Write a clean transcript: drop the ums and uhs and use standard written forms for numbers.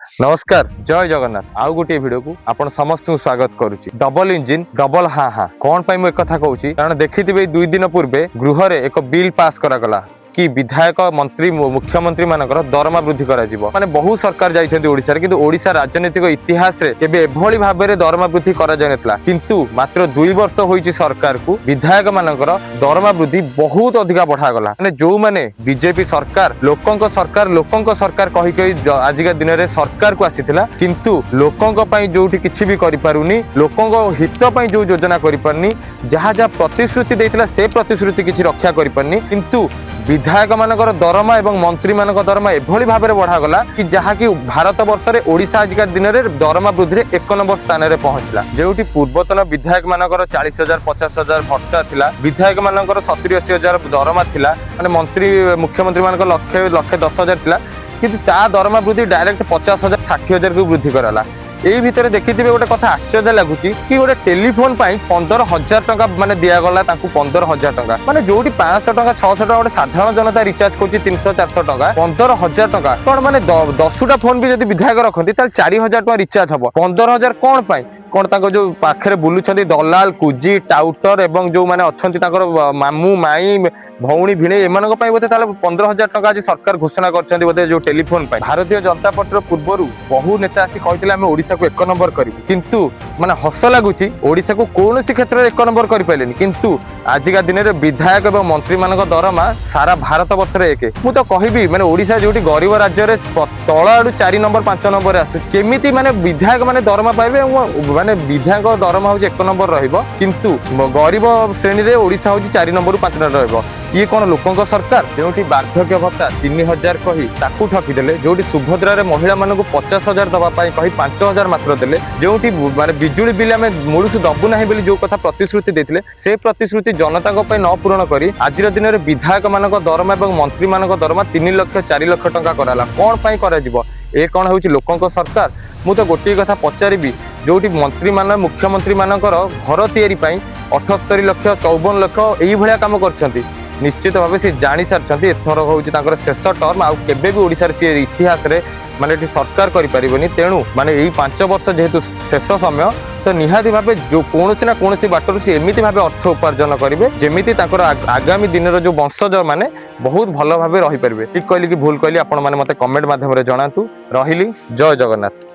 नमस्कार जय जगन्नाथ आउ गोटे वीडियो को आपण समस्त स्वागत करुच्ची। डबल इंजिन डबल हाँ हाँ कौन पाई मु एक कथा कहूँ कारण देखिथिबे 2 दिन पूर्वे गृह रे एक बिल पास करागला कि विधायक मंत्री मुख्यमंत्री मानकर दरमा वृद्धि करा जिवो माने बहु सरकार जाइछन्ती ओडिसा रे किंतु ओडिसा राजनीतिक इतिहास रे केबे एभली भाबरे दरमा वृद्धि करा जाय नतला किंतु मात्र 2 वर्ष होईची सरकार को विधायक मानकर दरमा वृद्धि बहुत अधिका बढ़ा गला माने जो माने बीजेपी सरकार लोकंक सरकार कहि कहि आजिका दिन रे सरकार को आसीथिला किंतु लोकंक पई जोठी किछि भी करि पारुनी लोकंक हित पई जो योजना करि पारनी जहा जहा प्रतिश्रुति देइथिला से प्रतिश्रुति किछि रक्षा करि पारनी किंतु विधायक मानकर दरमा एवं मंत्री मानक दरमा एभली भाबरे बढ़ा गला कि जहा कि भारत वर्ष रे ओडिसा आजिका दिन रे दरमा वृद्धि रे 1 नंबर स्थान रे पहुंचला जेउटी पूर्वतन विधायक मानकर 40,000 50,000 भत्ता थिला विधायक मानकर 70-80,000 दरमा थिला माने मंत्री मुख्यमंत्री मानकर लक्ष 10,000 थिला किंतु ता दरमा वृद्धि डायरेक्ट 50,000 60,000 को वृद्धि कराला। एई भितर देखिथिबे गोटे कथा आश्चर्य लागुची कि गोटे टेलीफोन पाई 15,000 टका माने दिया गला ताकू 15,000 टका माने जोटी 500 टका 600 टका गोटे साधारण जनता रिचार्ज करछि 300-400 टका 15,000 टका कोन माने 10टा फोन भी जदि विधायक रखंती ताल 4,000 टका रिचार्ज हबो 15,000 कोन पाई कोन ताको जो पाखरे बुलुछंती दलाल कुजी टाउटर एवं जो माने अछंती ताकर मामू माई भौणी भिणे एमानक पाई बोते ताले 15,000 टका आज सरकार घोषणा करछंती बोते जो टेलीफोन पाई भारतीय जनता पार्टी पूर्वरु बहु नेता आसी कहितले हम ओडिसा को 1 नंबर करिबु किंतु माने हस लागुची ओडिसा को कोनोसी क्षेत्र रे 1 नंबर करि पाइलेनी किंतु आजिका दिन रे विधायक एवं मंत्री मानक दरमा सारा भारत वर्ष रे एके मु तो कहिबी माने ओडिसा जोटी गरीब राज्य रे तळ आडू 4 नंबर 5 नंबर आसे केमिति माने विधायक माने दरमा पाइबे माने विधायक दरमा होची 1 नंबर रहिबो किंतु गरीब श्रेणी रे ओडिसा होची 4 नंबर 5 नंबर रहिबो ये कोन लोकंक सरकार जोटी वार्धक्य भत्ता 3,000 कही ताकू ठकी देले जोटी सुभद्रा रे महिला मानकु 50,000 दबा पाई कही 5,000 मात्र देले जोटी माने बिजुली बिल हमें मुळुसु दबु नाही बोली जो कथा प्रतिश्रुति देथिले से प्रतिश्रुति जनता को पई न पूर्ण करी आजिर दिन रे विधायक मानक दरमा एवं मंत्री मानक दरमा 3 लाख 4 लाख टका कराला कोन पई करा जिवो ए कोन होची लोकंक सरकार मु तो गोटी कथा पचारिबी जोटी मंत्री मान मुख्यमंत्री मानकर घर तैयारी पई 78 लाख 54 लाख एई भलिया काम करछंती निश्चित भाव से जानी सारी एथर हूँ शेष टर्म आउ केबे भी ओडिसा रे सी इतिहास रे माने सरकार करि परिबनी तेणु माने यही 5 वर्ष जेहेतु शेष समय तो निहाती भाव जो कौन ना कौन बाटर से एमती भाव अर्थ उपार्जन करेंगे जमीती आगामी दिन जो वंशज माने बहुत भल भाव रही पारे ठीक कहली कि भूल कहली आपण माने मते कमेंट माध्यम रे जणातु रहिली जय जगन्नाथ।